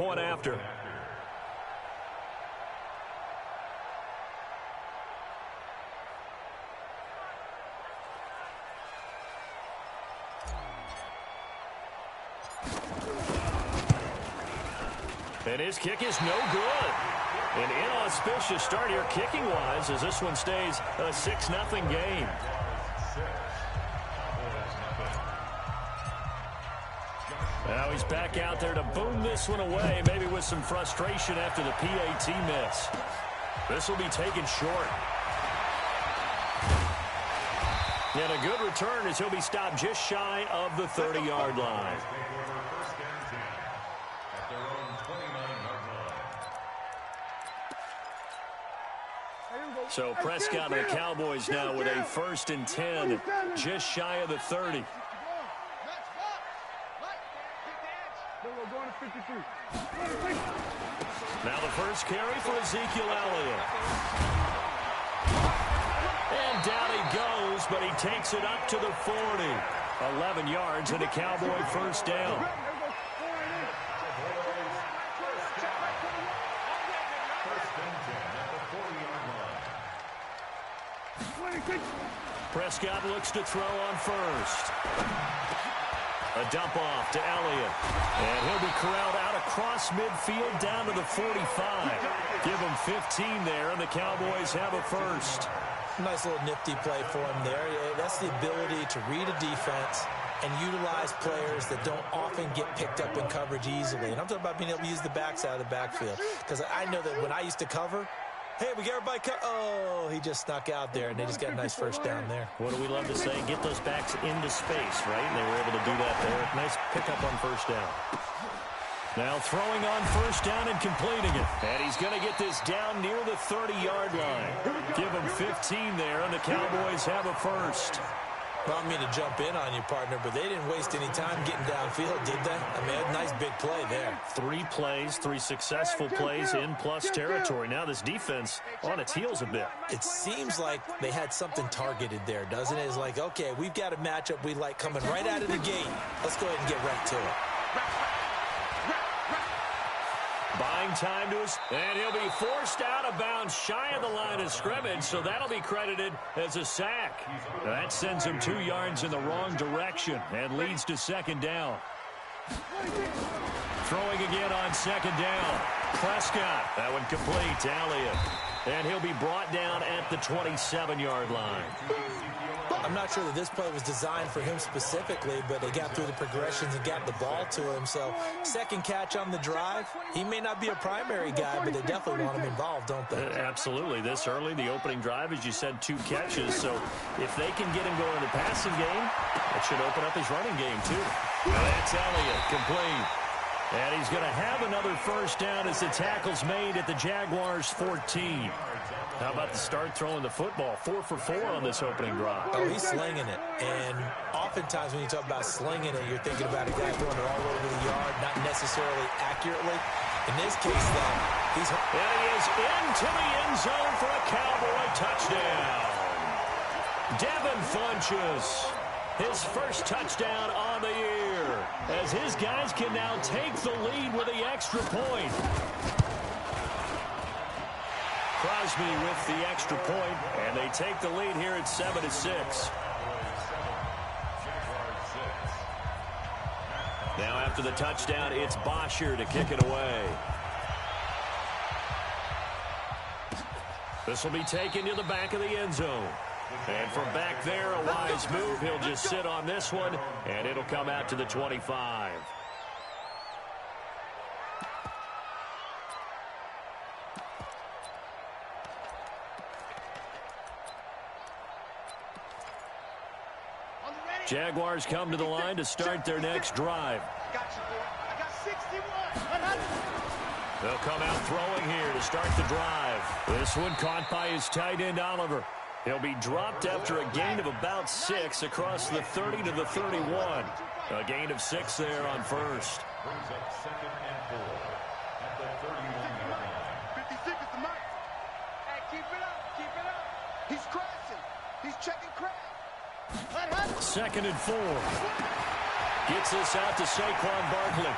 point after. And his kick is no good. An inauspicious start here kicking-wise as this one stays a 6-0 game. Now he's back out there to boom this one away, maybe with some frustration after the PAT miss. This will be taken short. And a good return as he'll be stopped just shy of the 30-yard line. So Prescott and the Cowboys now with a 1st and 10, just shy of the 30. Now the first carry for Ezekiel Elliott. And down he goes, but he takes it up to the 40. 11 yards and a Cowboy first down. Prescott looks to throw on first. A dump off to Elliott. And he'll be corralled out across midfield down to the 45. Give him 15 there, and the Cowboys have a first. Nice little nifty play for him there. That's the ability to read a defense and utilize players that don't often get picked up in coverage easily. And I'm talking about being able to use the backside of the backfield. Because I know that when I used to cover, hey, we get everybody cut. Oh, he just snuck out there, and they just got a nice first down there. What do we love to say? Get those backs into space, right? And they were able to do that there. Nice pickup on first down. Now throwing on first down and completing it. And he's going to get this down near the 30-yard line. Give him 15 there, and the Cowboys have a first. Well, I mean to jump in on you, partner, but they didn't waste any time getting downfield, did they? I mean, a nice big play there. 3 plays, 3 successful plays in plus territory. Now this defense on its heels a bit. It seems like they had something targeted there, doesn't it? It's like, okay, we've got a matchup we like coming right out of the gate. Let's go ahead and get right to it. Buying time to us, and he'll be forced out of bounds shy of the line of scrimmage, so that'll be credited as a sack. That sends him 2 yards in the wrong direction and leads to second down. Throwing again on second down. Prescott, that one complete to Elliott. And he'll be brought down at the 27-yard line. I'm not sure that this play was designed for him specifically, but they got through the progressions and got the ball to him. So second catch on the drive. He may not be a primary guy, but they definitely want him involved, don't they? Absolutely. This early, the opening drive, as you said, 2 catches. So if they can get him going in the passing game, that should open up his running game too. That's Elliott, complete. And he's going to have another first down as the tackle's made at the Jaguars' 14. How about the start throwing the football? 4 for 4 on this opening drive. Oh, he's slinging it. And oftentimes when you talk about slinging it, you're thinking about a guy throwing it all over the yard, not necessarily accurately. In this case, though, he's... And he is into the end zone for a Cowboy touchdown. Devin Funchess, his first touchdown on the year, as his guys can now take the lead with the extra point. Crosby with the extra point, and they take the lead here at 7-6. Now after the touchdown, it's Bosher to kick it away. This will be taken to the back of the end zone. And from back there, a wise move. He'll just sit on this one, and it'll come out to the 25. Jaguars come to the line to start their next drive. I got 61. They'll come out throwing here to start the drive. This one caught by his tight end, Oliver. He'll be dropped after a gain of about 6 across the 30 to the 31. A gain of 6 there on first. Brings up 2nd and 4 at the 31-yard line. 56 is the mark. Hey, keep it up. Keep it up. He's crashing. He's checking crash. 2nd and 4. Gets this out to Saquon Barkley.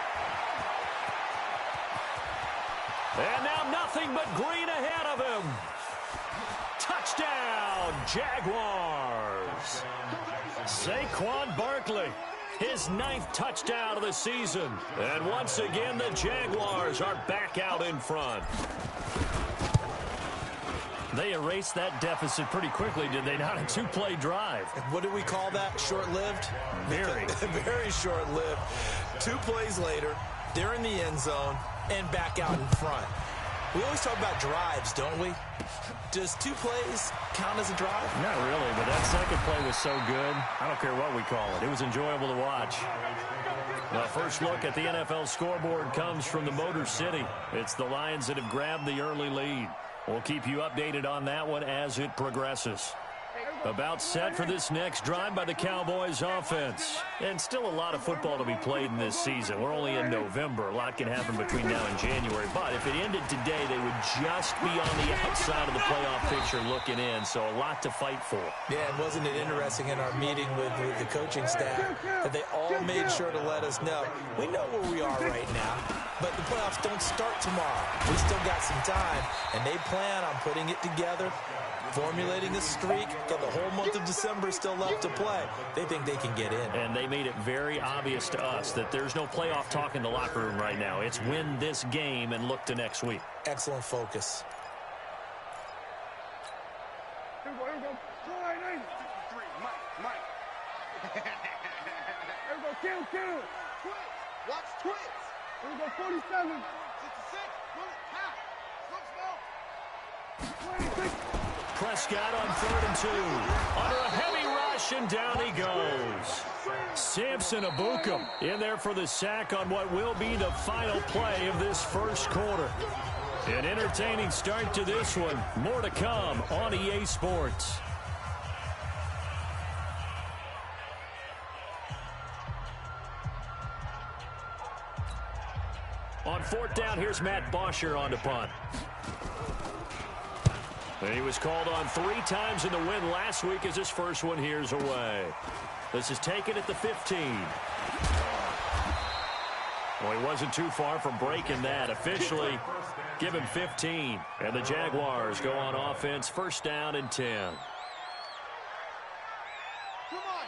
And now nothing but green ahead of him. Touchdown, Jaguars. Saquon Barkley, his 9th touchdown of the season. And once again, the Jaguars are back out in front. They erased that deficit pretty quickly, did they not? A 2-play drive. What do we call that? Short-lived? Very. Very short-lived. 2 plays later, they're in the end zone and back out in front. We always talk about drives, don't we? Does 2 plays count as a drive? Not really, but that second play was so good. I don't care what we call it. It was enjoyable to watch. The first look at the NFL scoreboard comes from the Motor City. It's the Lions that have grabbed the early lead. We'll keep you updated on that one as it progresses. About set for this next drive by the Cowboys offense. And still a lot of football to be played in this season. We're only in November. A lot can happen between now and January. But if it ended today, they would just be on the outside of the playoff picture looking in. So a lot to fight for. Yeah, and wasn't it interesting in our meeting with the coaching staff that they all made sure to let us know, we know where we are right now, but the playoffs don't start tomorrow. We still got some time, and they plan on putting it together, formulating a streak. Got the whole month of December still left to play. They think they can get in. And they made it very obvious to us that there's no playoff talk in the locker room right now. It's win this game and look to next week. Excellent focus. Here we go. Mike. Here we go. Kill. Twitch. Watch Twitch. Here we go. 47. 66. Run it. Half. Slow. 26. Prescott on 3rd and 2. Under a heavy rush, and down he goes. Samson Ebukam in there for the sack on what will be the final play of this first quarter. An entertaining start to this one. More to come on EA Sports. On 4th down, here's Matt Bosher on to punt. And he was called on 3 times in the win last week as his first one here's away. This is taken at the 15. Well, he wasn't too far from breaking that. Officially, give him 15. And the Jaguars go on offense, 1st down and 10.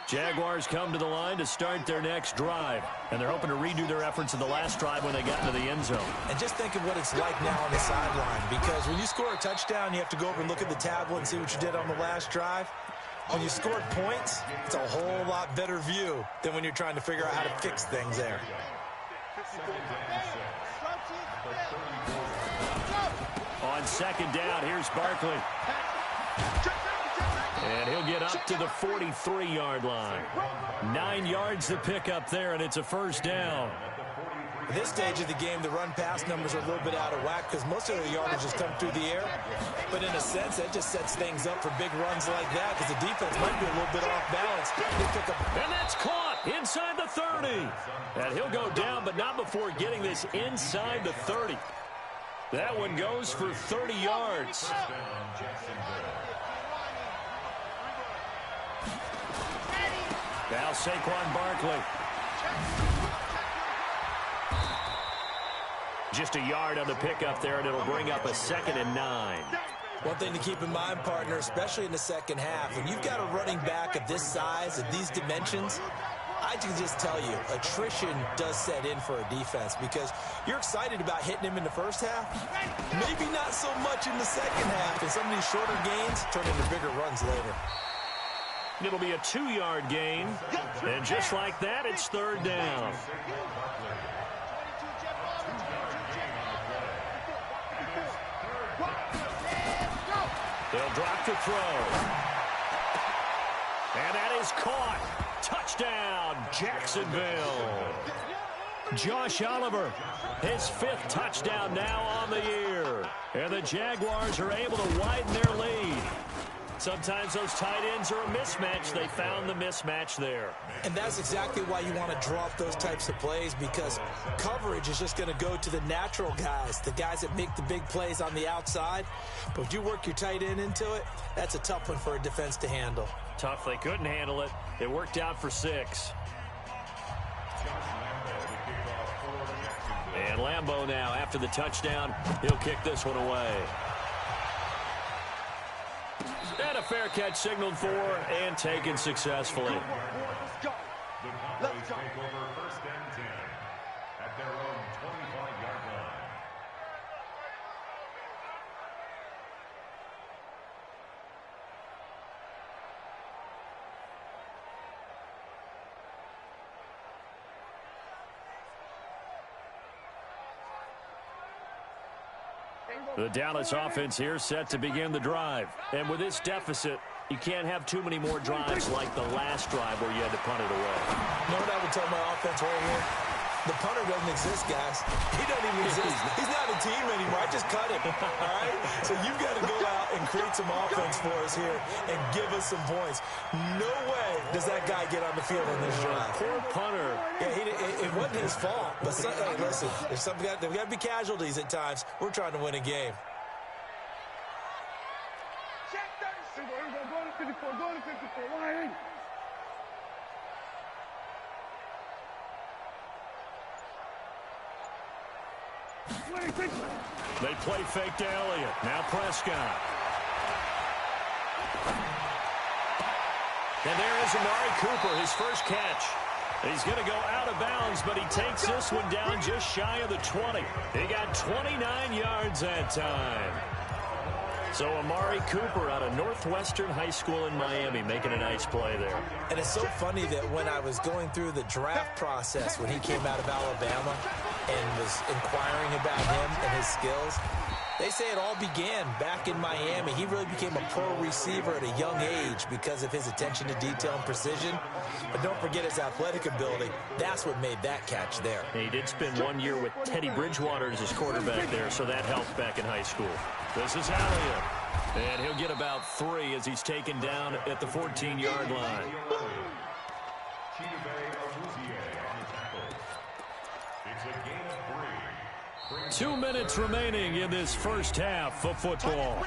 Jaguars come to the line to start their next drive. And they're hoping to redo their efforts in the last drive when they got into the end zone. And just think of what it's like now on the sideline. Because when you score a touchdown, you have to go over and look at the tablet and see what you did on the last drive. When you scored points, it's a whole lot better view than when you're trying to figure out how to fix things there. On 2nd down, here's Barkley. And he'll get up to the 43-yard line. 9 yards to pick up there, and it's a 1st down. At this stage of the game, the run-pass numbers are a little bit out of whack because most of the yardage has come through the air. But in a sense, that just sets things up for big runs like that because the defense might be a little bit off balance. And that's caught inside the 30. And he'll go down, but not before getting this inside the 30. That one goes for 30 yards. Now Saquon Barkley. Just a yard on the pickup there, and it'll bring up a 2nd and 9. One thing to keep in mind, partner, especially in the second half, when you've got a running back of this size, of these dimensions, I can just tell you, attrition does set in for a defense because you're excited about hitting him in the first half. Maybe not so much in the second half, and some of these shorter gains turn into bigger runs later. It'll be a 2-yard gain, and just like that, it's 3rd down. They'll drop to throw. And that is caught. Touchdown, Jacksonville. Josh Oliver, his 5th touchdown now on the year. And the Jaguars are able to widen their lead. Sometimes those tight ends are a mismatch. They found the mismatch there. And that's exactly why you want to draw up those types of plays because coverage is just going to go to the natural guys, the guys that make the big plays on the outside. But if you work your tight end into it, that's a tough one for a defense to handle. Tough. They couldn't handle it. It worked out for 6. And Lambeau now. After the touchdown, he'll kick this one away. And a fair catch signaled for and taken successfully. Let's go. The Cowboys take over 1st and 10 at their own 25-yard line. The Dallas offense here set to begin the drive. And with this deficit, you can't have too many more drives like the last drive where you had to punt it away. You know what I would tell my offense right here? The punter doesn't exist, guys. He doesn't even exist. He's not a team anymore. I just cut him, all right? So you've got to go out and create some offense for us here and give us some points. No way does that guy get on the field in this drive. Poor punter. Yeah, it wasn't his fault. But hey, listen, there's got to be casualties at times. We're trying to win a game. Check 36. Go to 54. Go to 54. Why? They play fake to Elliott. Now Prescott. And there is Amari Cooper, his first catch. He's going to go out of bounds, but he takes this one down just shy of the 20. He got 29 yards that time. So Amari Cooper out of Northwestern High School in Miami making a nice play there. And it's so funny that when I was going through the draft process when he came out of Alabama and was inquiring about him and his skills, they say it all began back in Miami. He really became a pro receiver at a young age because of his attention to detail and precision. But don't forget his athletic ability. That's what made that catch there. He did spend 1 year with Teddy Bridgewater as his quarterback there, so that helped back in high school. This is Elliott. And he'll get about 3 as he's taken down at the 14-yard line. 2 minutes remaining in this first half of football.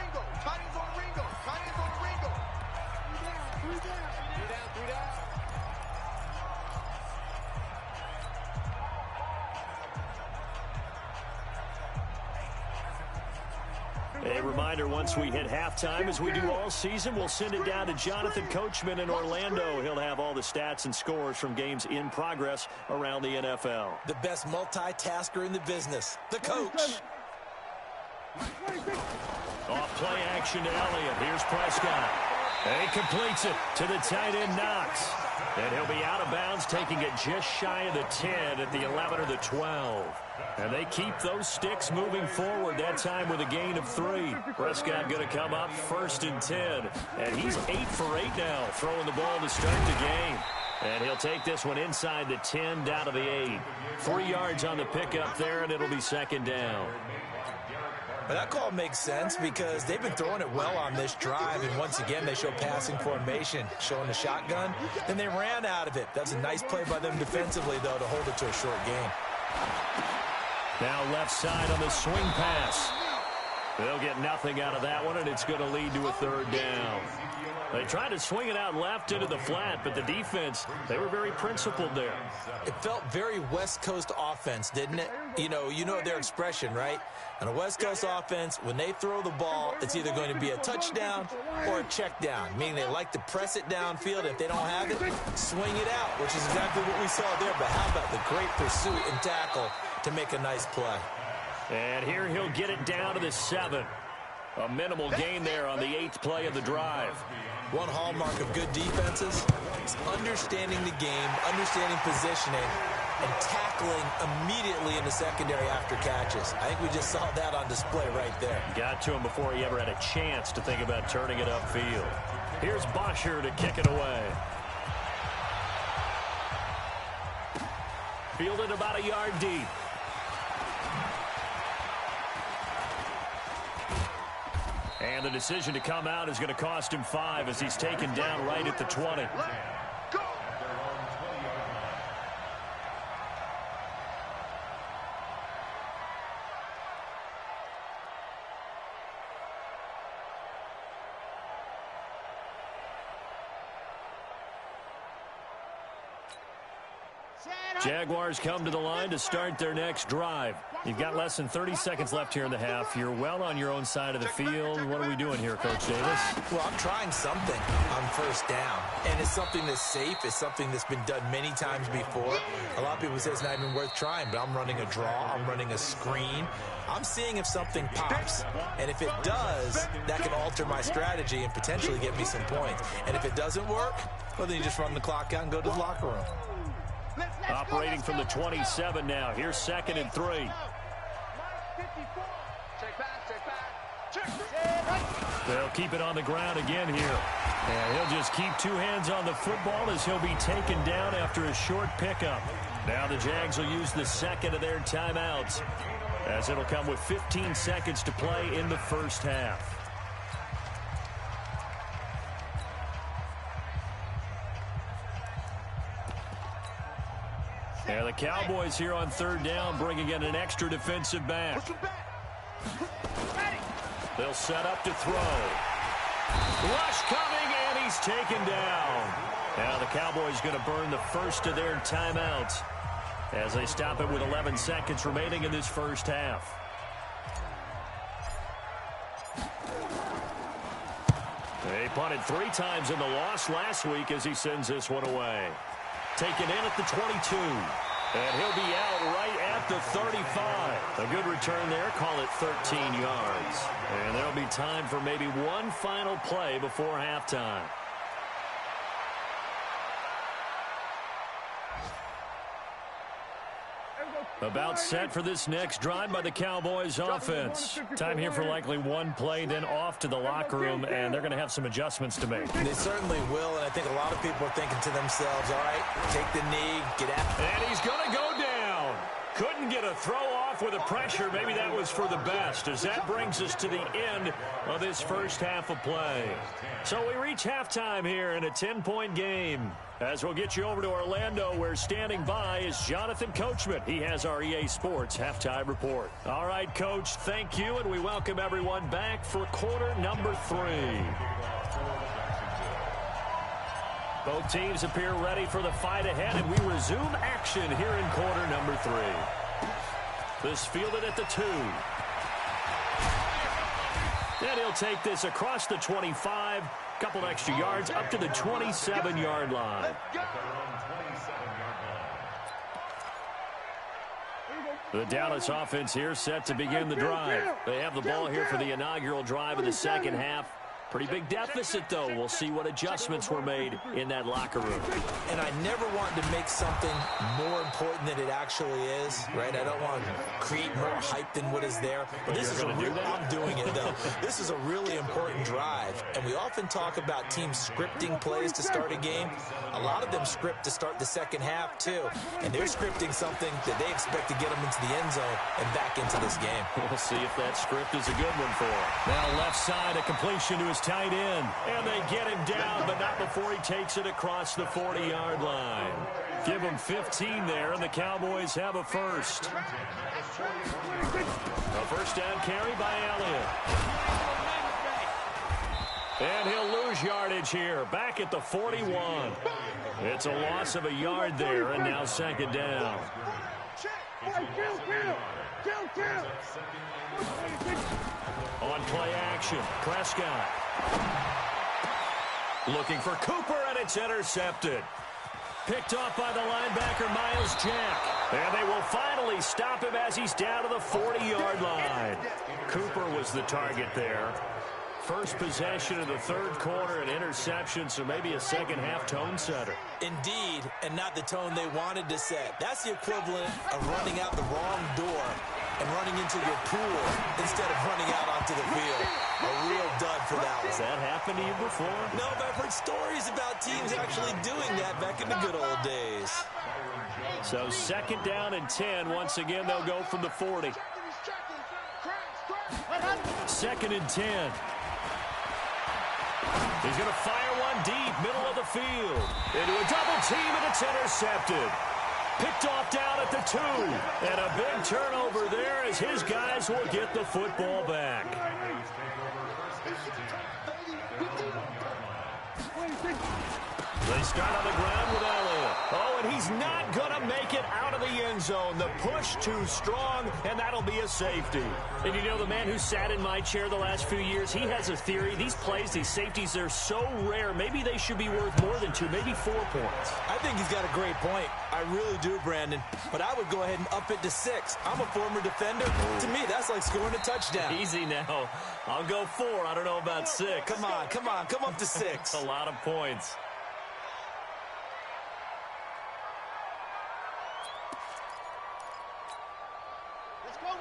A reminder, once we hit halftime, as we do all season, we'll send it down to Jonathan Coachman in Orlando. He'll have all the stats and scores from games in progress around the NFL. The best multitasker in the business, the coach. Off play action to Elliott. Here's Prescott. And he completes it to the tight end Knox. And he'll be out of bounds, taking it just shy of the 10 at the 11 or the 12. And they keep those sticks moving forward, that time with a gain of 3. Prescott going to come up 1st and 10. And he's 8 for 8 now, throwing the ball to start the game. And he'll take this one inside the 10, down to the 8. 3 yards on the pickup there, and it'll be 2nd down. Well, that call makes sense because they've been throwing it well on this drive, and once again they show passing formation, showing the shotgun. Then they ran out of it. That's a nice play by them defensively, though, to hold it to a short gain. Now left side on the swing pass. They'll get nothing out of that one, and it's going to lead to a 3rd down. They tried to swing it out left into the flat, but the defense, they were very principled there. It felt very West Coast offense, didn't it? You know their expression, right? On a West Coast offense, when they throw the ball, it's either going to be a touchdown or a check down, meaning they like to press it downfield. If they don't have it, swing it out, which is exactly what we saw there. But how about the great pursuit and tackle to make a nice play? And here he'll get it down to the 7. A minimal gain there on the 8th play of the drive. One hallmark of good defenses is understanding the game, understanding positioning, and tackling immediately in the secondary after catches. I think we just saw that on display right there. Got to him before he ever had a chance to think about turning it upfield. Here's Bosher to kick it away. Fielded about a yard deep. And the decision to come out is going to cost him 5 as he's taken down right at the 20. Jaguars come to the line to start their next drive. You've got less than 30 seconds left here in the half. You're well on your own side of the field. What are we doing here, Coach Davis? Well, I'm trying something on first down, and it's something that's safe. It's something that's been done many times before. A lot of people say it's not even worth trying, but I'm running a draw. I'm running a screen. I'm seeing if something pops, and if it does, that can alter my strategy and potentially get me some points. And if it doesn't work, well, then you just run the clock out and go to the locker room. Operating from the 27 now. Here's 2nd and 3. They'll keep it on the ground again here. And he'll just keep 2 hands on the football as he'll be taken down after a short pickup. Now the Jags will use the 2nd of their timeouts, as it'll come with 15 seconds to play in the first half. And the Cowboys here on 3rd down, bringing in an extra defensive back. They'll set up to throw. Rush coming, and he's taken down. Now the Cowboys going to burn the first of their timeouts as they stop it with 11 seconds remaining in this first half. They punted 3 times in the loss last week as he sends this one away. Taken in at the 22. And he'll be out right at the 35. A good return there. Call it 13 yards. And there'll be time for maybe one final play before halftime. About set for this next drive by the Cowboys offense. Time here for likely one play, then off to the locker room, and they're going to have some adjustments to make. They certainly will, and I think a lot of people are thinking to themselves, all right, take the knee, get out. And he's going to go down. Couldn't get a throw off with the pressure. Maybe that was for the best, as that brings us to the end of this first half of play. So we reach halftime here in a 10-point game. As we'll get you over to Orlando, where standing by is Jonathan Coachman. He has our EA Sports halftime report. All right, Coach, thank you, and we welcome everyone back for quarter number 3. Both teams appear ready for the fight ahead, and we resume action here in quarter number 3. This fielded at the 2. And he'll take this across the 25. Couple extra yards up to the 27-yard line. The Dallas offense here set to begin the drive. They have the ball here for the inaugural drive of the second half. Pretty big deficit, though. We'll see what adjustments were made in that locker room. And I never want to make something more important than it actually is, right? I don't want to create more hype than what is there. But this is I'm doing it, though. This is a really important drive. And we often talk about teams scripting plays to start a game. A lot of them script to start the second half, too. And they're scripting something that they expect to get them into the end zone and back into this game. We'll see if that script is a good one for them. Now left side, a completion to his tight end. And they get him down, but not before he takes it across the 40-yard line. Give him 15 there, and the Cowboys have a first. A first down carry by Elliott. And he'll lose yardage here, back at the 41. It's a loss of a yard there, and now second down. On play action, Prescott. Looking for Cooper, and it's intercepted. Picked off by the linebacker, Miles Jack. And they will finally stop him as he's down to the 40-yard line. Cooper was the target there. First possession of the third quarter, an interception, so maybe a second-half tone setter. Indeed, and not the tone they wanted to set. That's the equivalent of running out the wrong door and running into your pool instead of running out onto the field. A real dud for that one. Has that happened to you before? No, but I've heard stories about teams actually doing that back in the good old days. So second down and 10. Once again, they'll go from the 40. Second and 10. He's going to fire one deep, middle of the field. Into a double team, and it's intercepted. Picked off down at the 2. And a big turnover there as his guys will get the football back. They start on the ground with Elliott. Oh, and he's not going to make it out of the end zone. The push too strong, and that'll be a safety. And you know, the man who sat in my chair the last few years, he has a theory. These plays, these safeties, they're so rare. Maybe they should be worth more than 2, maybe 4 points. I think he's got a great point. I really do, Brandon. But I would go ahead and up it to 6. I'm a former defender. To me, that's like scoring a touchdown. Easy now. I'll go 4. I don't know about 6. Come on, come on. Come up to 6. A lot of points.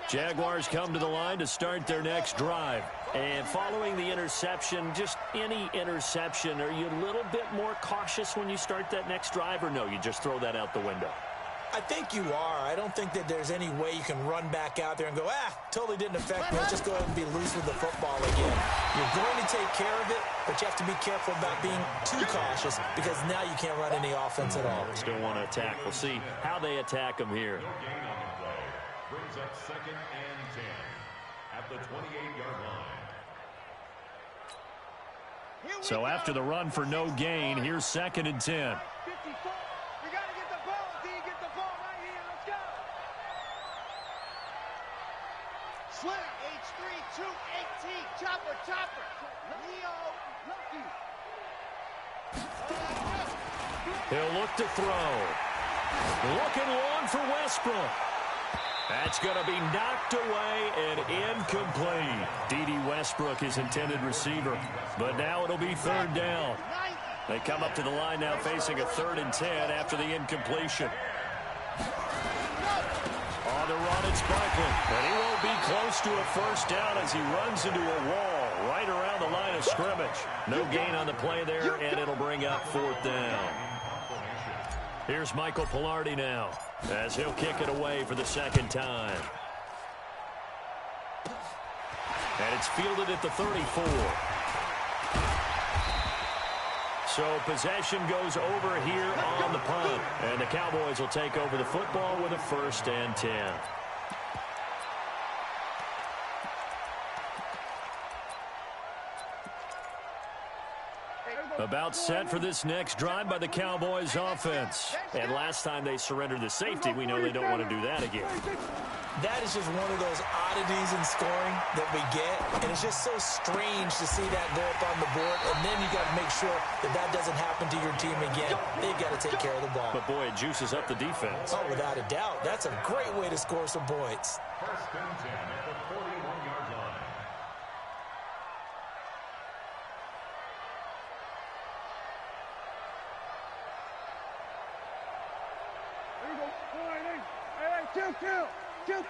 Jaguars come to the line to start their next drive. And following the interception, just any interception, are you a little bit more cautious when you start that next drive, or no, you just throw that out the window? I think you are. I don't think that there's any way you can run back out there and go, totally didn't affect me. Let's just go ahead and be loose with the football again. You're going to take care of it, but you have to be careful about being too cautious because now you can't run any offense at all. Still want to attack. We'll see how they attack them here. Brings up 2nd and 10 at the 28-yard line. So after the run for no gain, here's 2nd and 10. 54. You got to get the ball. D, get the ball right here. Let's go. Sling. H3, 218. Chopper, chopper. Leo, lucky. He'll look to throw. Looking long for Westbrook. That's going to be knocked away and incomplete. D.D. Westbrook, his intended receiver. But now it'll be 3rd down. They come up to the line now facing a 3rd and 10 after the incompletion. On the run, it's Barkley. And he won't be close to a 1st down as he runs into a wall right around the line of scrimmage. No gain on the play there, and it'll bring up 4th down. Here's Michael Pilardi now, as he'll kick it away for the 2nd time. And it's fielded at the 34. So possession goes over here on the punt. And the Cowboys will take over the football with a 1st and 10. About set for this next drive by the Cowboys offense. And last time they surrendered the safety, we know they don't want to do that again. That is just one of those oddities in scoring that we get. And it's just so strange to see that go up on the board. And then you got to make sure that that doesn't happen to your team again. They've got to take care of the ball. But, boy, it juices up the defense. Oh, without a doubt. That's a great way to score some points. 1st and 10 at the 41-yard line.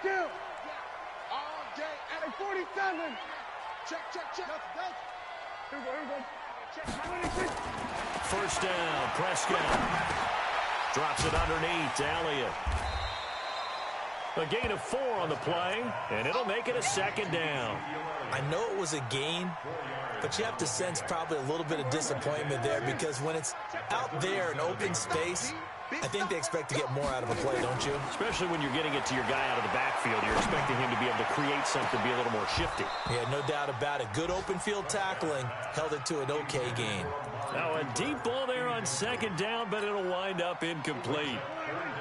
Kill. All day at 47. Check. Here we go. Check. 1st down, Prescott. Drops it underneath to Elliott. A gain of 4 on the play, and it'll make it a 2nd down. I know it was a gain, but you have to sense probably a little bit of disappointment there because when it's out there in open space, I think they expect to get more out of a play, don't you? Especially when you're getting it to your guy out of the backfield. You're expecting him to be able to create something, be a little more shifty. Yeah, no doubt about it. Good open field tackling held it to an okay gain. Now a deep ball there on 2nd down, but it'll wind up incomplete.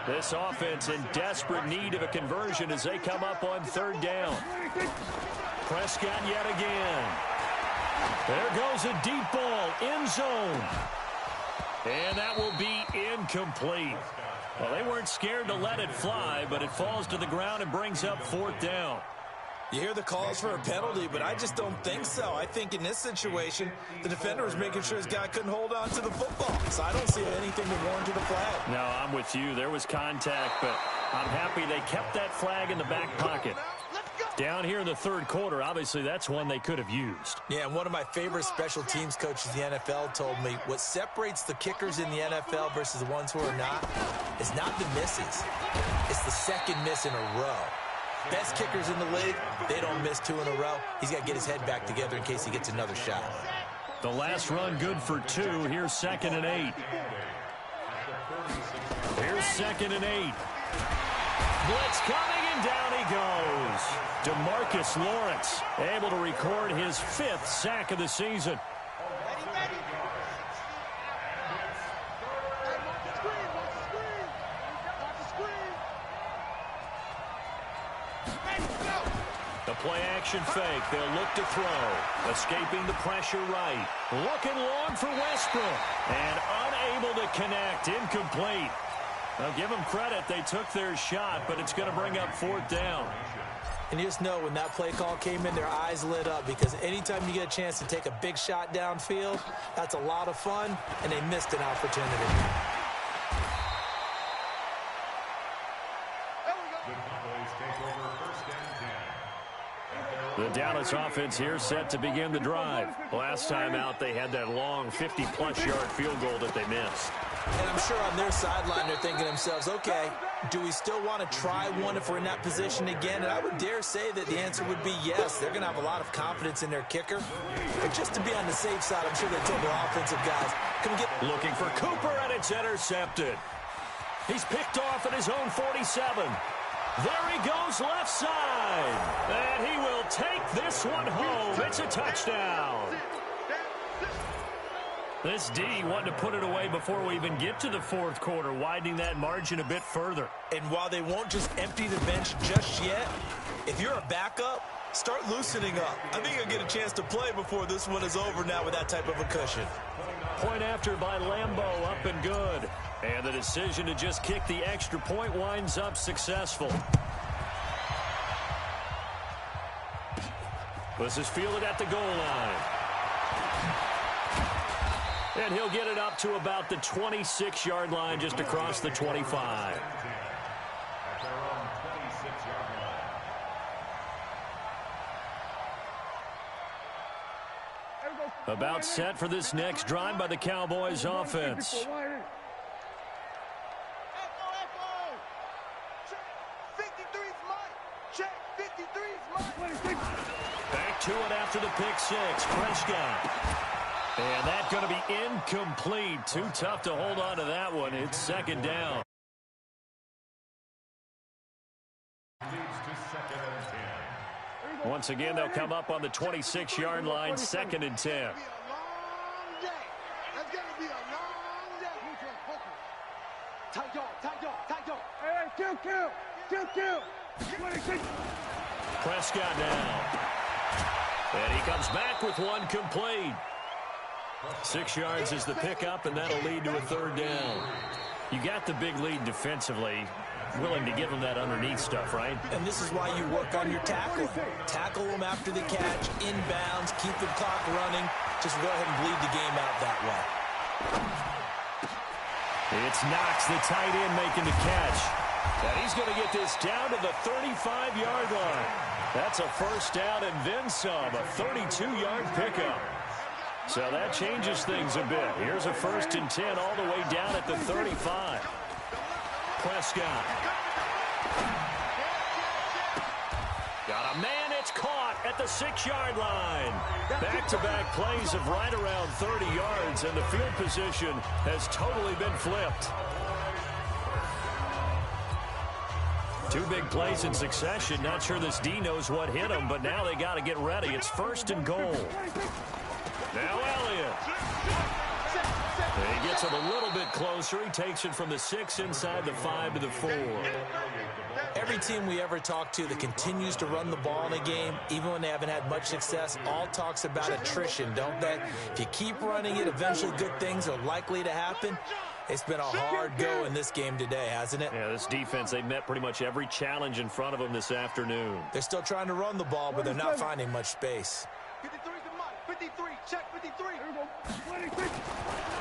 This offense in desperate need of a conversion as they come up on 3rd down. Prescott yet again. There goes a deep ball, end zone. And that will be incomplete. Well, they weren't scared to let it fly, but it falls to the ground and brings up 4th down. You hear the calls for a penalty, but I just don't think so. I think in this situation, the defender was making sure his guy couldn't hold on to the football. So I don't see anything to warrant the flag. No, I'm with you. There was contact, but I'm happy they kept that flag in the back pocket. Down here in the 3rd quarter, obviously that's one they could have used. Yeah, and one of my favorite special teams coaches in the NFL told me what separates the kickers in the NFL versus the ones who are not is not the misses. It's the 2nd miss in a row. Best kickers in the league, they don't miss 2 in a row. He's got to get his head back together in case he gets another shot. The last run good for 2. Here's 2nd and 8. Here's 2nd and 8. Blitz coming, and down he goes. DeMarcus Lawrence able to record his 5th sack of the season. play action fake. They'll look to throw. Escaping the pressure right. Looking long for Westbrook. And unable to connect. Incomplete. I'll give them credit. They took their shot, but it's going to bring up 4th down. And you just know when that play call came in, their eyes lit up, because anytime you get a chance to take a big shot downfield, that's a lot of fun, and they missed an opportunity. The Dallas offense here set to begin the drive. Last time out, they had that long 50-plus yard field goal that they missed. And I'm sure on their sideline they're thinking to themselves, okay, do we still want to try one if we're in that position again? And I would dare say that the answer would be yes. They're going to have a lot of confidence in their kicker. But just to be on the safe side, I'm sure they told their offensive guys, come get... Looking for Cooper, and it's intercepted. He's picked off at his own 47. There he goes left side. And he will take this one home. It's a touchdown. This D wanted to put it away before we even get to the 4th quarter, widening that margin a bit further. And while they won't just empty the bench just yet, if you're a backup, start loosening up. I think you'll get a chance to play before this one is over now with that type of a cushion. Point after by Lambeau, up and good. And the decision to just kick the extra point winds up successful. This is fielded at the goal line. And he'll get it up to about the 26-yard line, just across the 25. About set for this next drive by the Cowboys offense. Back to it after the pick six. Prescott. And that's going to be incomplete. Too tough to hold on to that one. It's 2nd down. Once again, they'll come up on the 26-yard line, 2nd and 10. Prescott now. And he comes back with one complete. 6 yards is the pickup, and that'll lead to a 3rd down. You got the big lead defensively. Willing to give them that underneath stuff, right? And this is why you work on your tackling. Tackle them after the catch, inbounds, keep the clock running. Just go ahead and bleed the game out that way. It's Knox, the tight end, making the catch. And he's going to get this down to the 35-yard line. That's a 1st down and then some, a 32-yard pickup. So that changes things a bit. Here's a 1st and 10 all the way down at the 35. Prescott. Got a man, it's caught at the 6-yard line. Back-to-back plays of right around 30 yards, and the field position has totally been flipped. 2 big plays in succession. Not sure this D knows what hit him, but now they got to get ready. It's 1st and goal. Now Elliott. He gets it a little bit closer. He takes it from the 6 inside the 5 to the 4. Every team we ever talk to that continues to run the ball in a game, even when they haven't had much success, all talks about attrition, don't they? If you keep running it, eventually good things are likely to happen. It's been a hard go in this game today, hasn't it? Yeah, this defense, they met pretty much every challenge in front of them this afternoon. They're still trying to run the ball, but they're not finding much space. 53, check 53.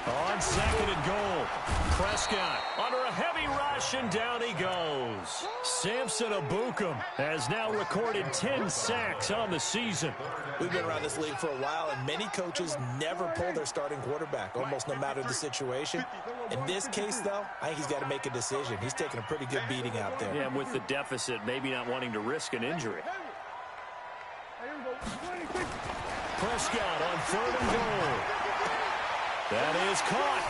On 2nd and goal, Prescott under a heavy rush, and down he goes. Samson Ebukam has now recorded 10 sacks on the season. We've been around this league for a while, and many coaches never pull their starting quarterback, almost no matter the situation. In this case, though, I think he's got to make a decision. He's taking a pretty good beating out there. Yeah, with the deficit, maybe not wanting to risk an injury. Prescott on 3rd and goal. That is caught.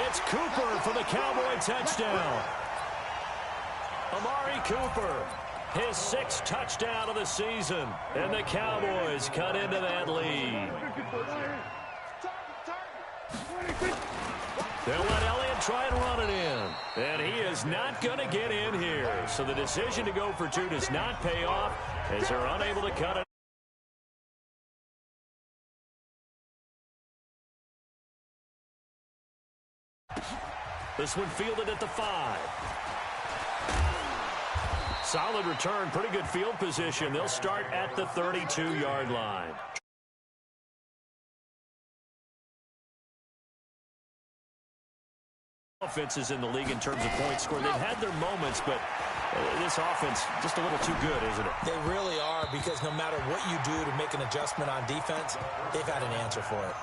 It's Cooper for the Cowboy touchdown. Amari Cooper, his 6th touchdown of the season. And the Cowboys cut into that lead. They'll let Elliott try and run it in. And he is not going to get in here. So the decision to go for 2 does not pay off as they're unable to cut it. This one fielded at the 5. Solid return, pretty good field position. They'll start at the 32-yard line. Offenses in the league in terms of points scored. They've had their moments, but this offense just a little too good, isn't it? They really are, because no matter what you do to make an adjustment on defense, they've had an answer for it.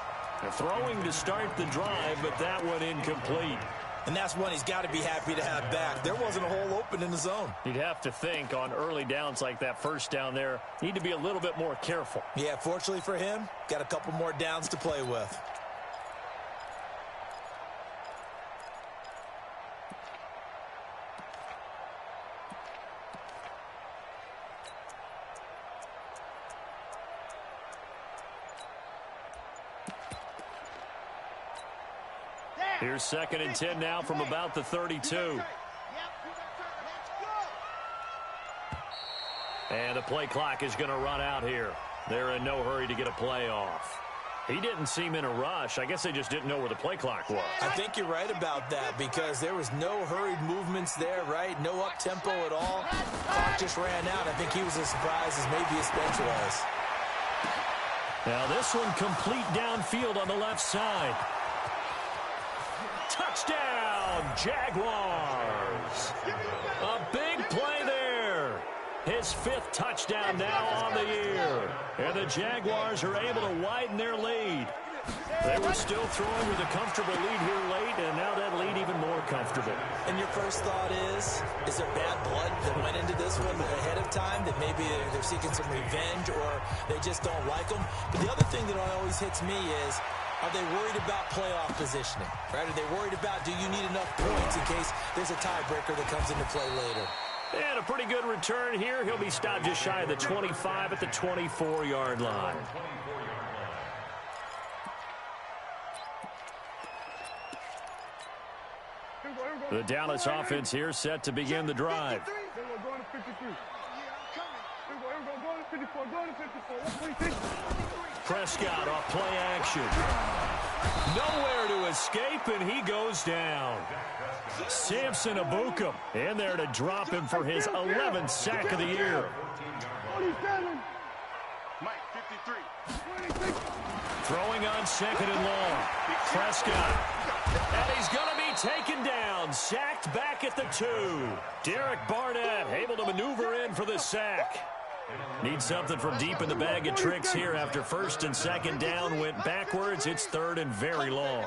They're throwing to start the drive, but that one incomplete. And that's one he's got to be happy to have back. There wasn't a hole open in the zone. You'd have to think on early downs like that first down there, need to be a little bit more careful. Yeah, fortunately for him, got a couple more downs to play with. Here's 2nd and 10 now from about the 32. And the play clock is going to run out here. They're in no hurry to get a play off. He didn't seem in a rush. I guess they just didn't know where the play clock was. I think you're right about that, because there was no hurried movements there, right? No up-tempo at all. Clock just ran out. I think he was as surprised as maybe his bench was. Now this one complete downfield on the left side. Touchdown, Jaguars. A big play there. His 5th touchdown now on the year. And the Jaguars are able to widen their lead. They were still throwing with a comfortable lead here late, and now that lead even more comfortable. And your first thought is there bad blood that went into this one ahead of time, that maybe they're seeking some revenge or they just don't like them? But the other thing that always hits me is, are they worried about playoff positioning? Right? Are they worried about, do you need enough points in case there's a tiebreaker that comes into play later? And a pretty good return here. He'll be stopped just shy of the 25 at the 24-yard line. The Dallas offense here set to begin the drive. Prescott off play action. Nowhere to escape, and he goes down. Samson Abukum in there to drop him for his 11th sack of the year. Throwing on 2nd and long. Prescott. And he's going to be taken down. Sacked back at the 2. Derek Barnett able to maneuver in for the sack. Need something from deep in the bag of tricks here after 1st and 2nd down went backwards. It's 3rd and very long.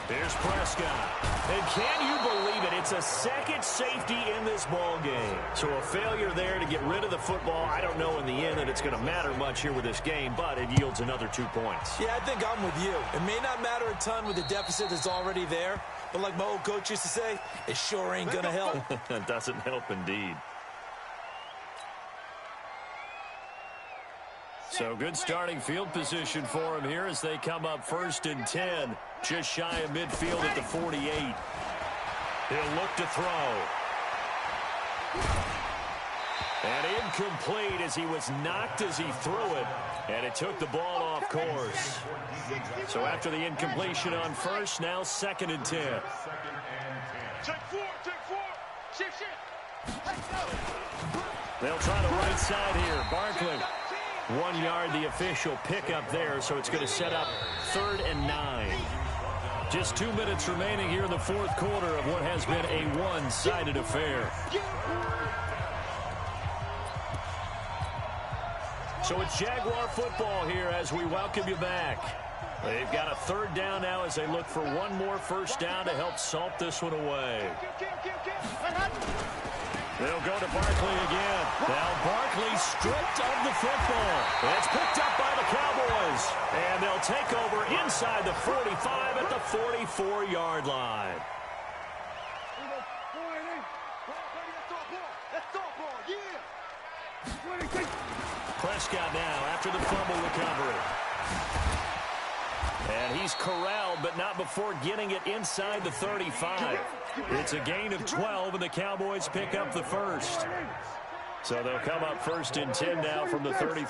Here's Prescott. And can you believe it? It's a 2nd safety in this ball game. So a failure there to get rid of the football. I don't know in the end that it's going to matter much here with this game, but it yields another 2 points. Yeah, I think I'm with you. It may not matter a ton with the deficit that's already there, but like my old coach used to say, it sure ain't going to help. It doesn't help indeed. So good starting field position for him here as they come up 1st and 10. Just shy of midfield at the 48. He'll look to throw. And incomplete as he was knocked as he threw it. And it took the ball off course. So after the incompletion on 1st, now 2nd and 10. They'll try the right side here. Barkley. 1 yard, the official pickup there, so it's going to set up 3rd and 9. Just 2 minutes remaining here in the 4th quarter of what has been a one-sided affair. So it's Jaguar football here as we welcome you back. They've got a 3rd down now as they look for one more 1st down to help salt this one away. They'll go to Barkley again. Now Barkley stripped of the football. It's picked up by the Cowboys. And they'll take over inside the 45 at the 44-yard line. Prescott now after the fumble recovery. And he's corralled, but not before getting it inside the 35. It's a gain of 12, and the Cowboys pick up the first. So they'll come up 1st and 10 now from the 33.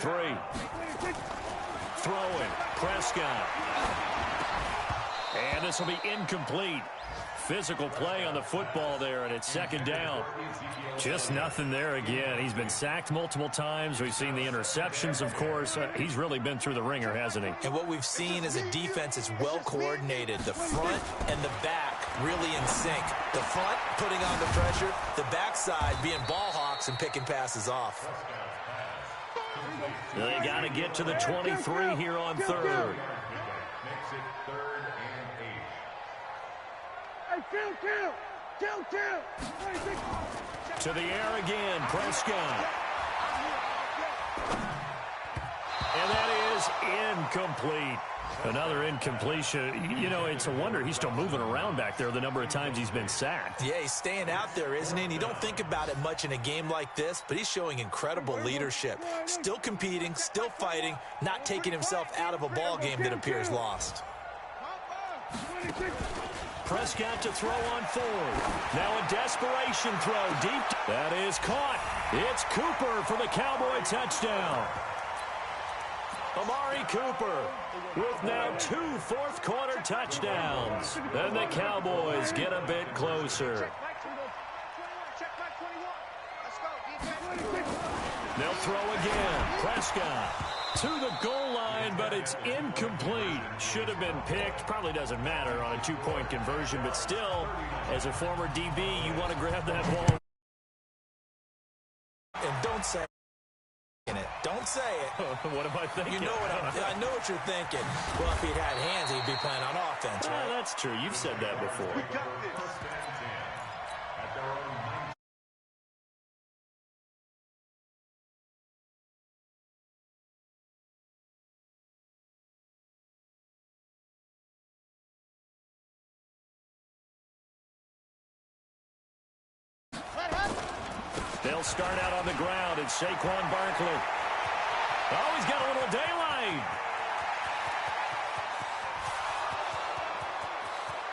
Throwing, Prescott. And this will be incomplete. Physical play on the football there, and it's 2nd down. Just nothing there again. He's been sacked multiple times. We've seen the interceptions, of course. He's really been through the ringer, hasn't he? And what we've seen is a defense that's well coordinated. The front and the back really in sync. The front putting on the pressure, the backside being ball hawks and picking passes off. They got to get to the 23 here on 3rd. To the air again, Prescott. And that is incomplete. Another incompletion. You know, it's a wonder he's still moving around back there the number of times he's been sacked. Yeah, he's staying out there, isn't he? And you don't think about it much in a game like this, but he's showing incredible leadership. Still competing, still fighting, not taking himself out of a ball game that appears lost. Prescott to throw on 4th. Now a desperation throw deep. That is caught. It's Cooper for the Cowboy touchdown. Amari Cooper with now 2 fourth-quarter touchdowns. And the Cowboys get a bit closer. They'll throw again. Prescott to the goal line, but it's incomplete. Should have been picked. Probably doesn't matter on a 2-point conversion, but still, as a former DB, you want to grab that ball. And don't say it. Don't say it. What am I thinking? You know what I know what you're thinking. Well, if he'd had hands, he'd be playing on offense, right? That's true. You've said that before. We got this. At their own 9. They'll start out on the ground. It's Saquon Barkley. Oh, he's got a little daylight.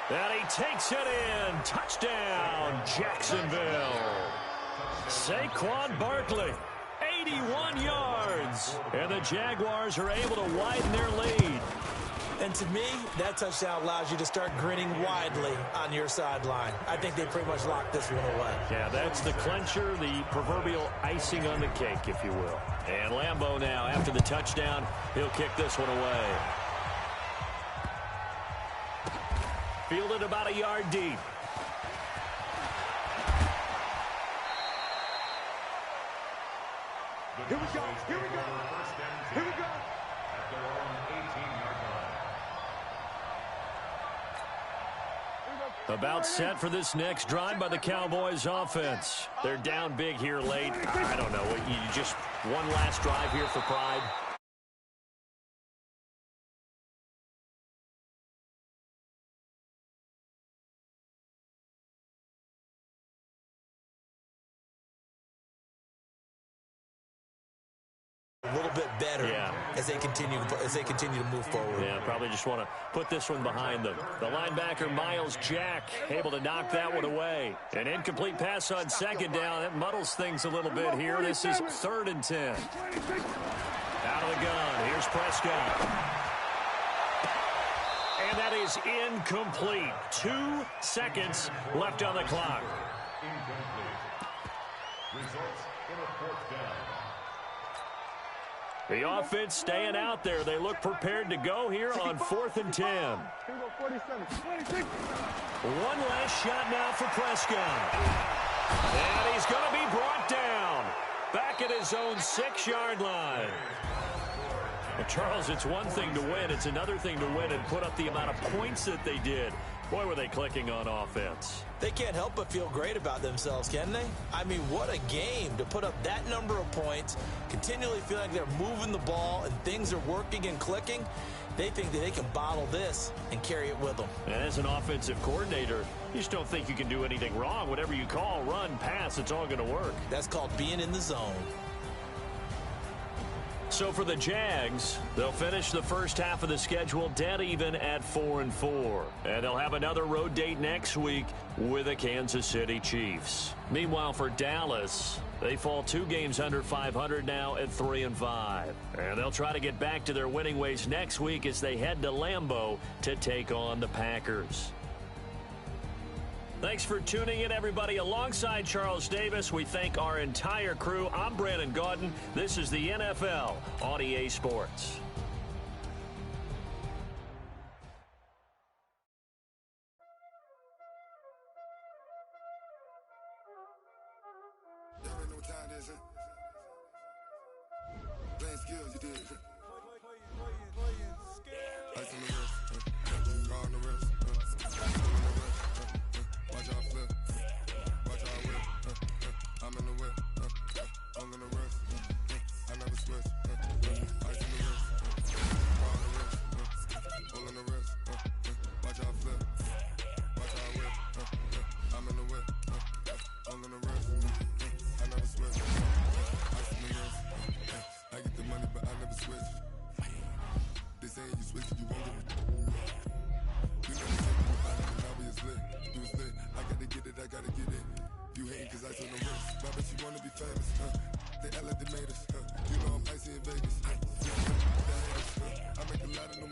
And he takes it in. Touchdown, Jacksonville. Saquon Barkley, 81 yards. And the Jaguars are able to widen their lead. And to me, that touchdown allows you to start grinning widely on your sideline. I think they pretty much locked this one away. Yeah, that's the clincher, the proverbial icing on the cake, if you will. And Lambeau now, after the touchdown, he'll kick this one away. Fielded about a yard deep. Here we go. Here we go. Here we go. At their own 18-yard line. About set for this next drive by the Cowboys offense. They're down big here late. I don't know. You just one last drive here for pride. A little bit better as they continue to move forward. Yeah, probably just want to put this one behind them. The linebacker, Miles Jack, able to knock that one away. An incomplete pass on 2nd down. That muddles things a little bit here. This is 3rd and 10. Out of the gun. Here's Prescott. And that is incomplete. 2 seconds left on the clock. Incomplete. Results in a 4th down. The offense staying out there. They look prepared to go here on 4th and 10. One last shot now for Prescott. And he's going to be brought down. Back at his own 6-yard line. Well, Charles, it's one thing to win. It's another thing to win and put up the amount of points that they did. Boy, were they clicking on offense. They can't help but feel great about themselves, can they? I mean, what a game to put up that number of points, continually feel like they're moving the ball and things are working and clicking. They think that they can bottle this and carry it with them. And as an offensive coordinator, you just don't think you can do anything wrong. Whatever you call, run, pass, it's all going to work. That's called being in the zone. So for the Jags, they'll finish the first half of the schedule dead even at 4-4. And they'll have another road date next week with the Kansas City Chiefs. Meanwhile, for Dallas, they fall 2 games under 500 now at 3-5. And they'll try to get back to their winning ways next week as they head to Lambeau to take on the Packers. Thanks for tuning in, everybody. Alongside Charles Davis, we thank our entire crew. I'm Brandon Gaudin. This is the NFL on EA Sports. Playing skills, you did. Ice on the wrist, car on the wrist, watch out flip, watch out whip, I'm in the whip, I'm in the wrist, I never switch, ice on the wrist, car on the wrist, pull on the wrist, watch out flip, watch out whip, I'm in the whip, I'm in the wrist, I never switch, ice on the wrist, I get the money but I never switch. They say you switch it, you won't get it. You know the same I never know it's lit. You was lit, I gotta get it, I gotta get it. You hating cause I told them wrist. But I bet you wanna be famous, They act like they made us, You know I'm icy in Vegas, I make a lot of them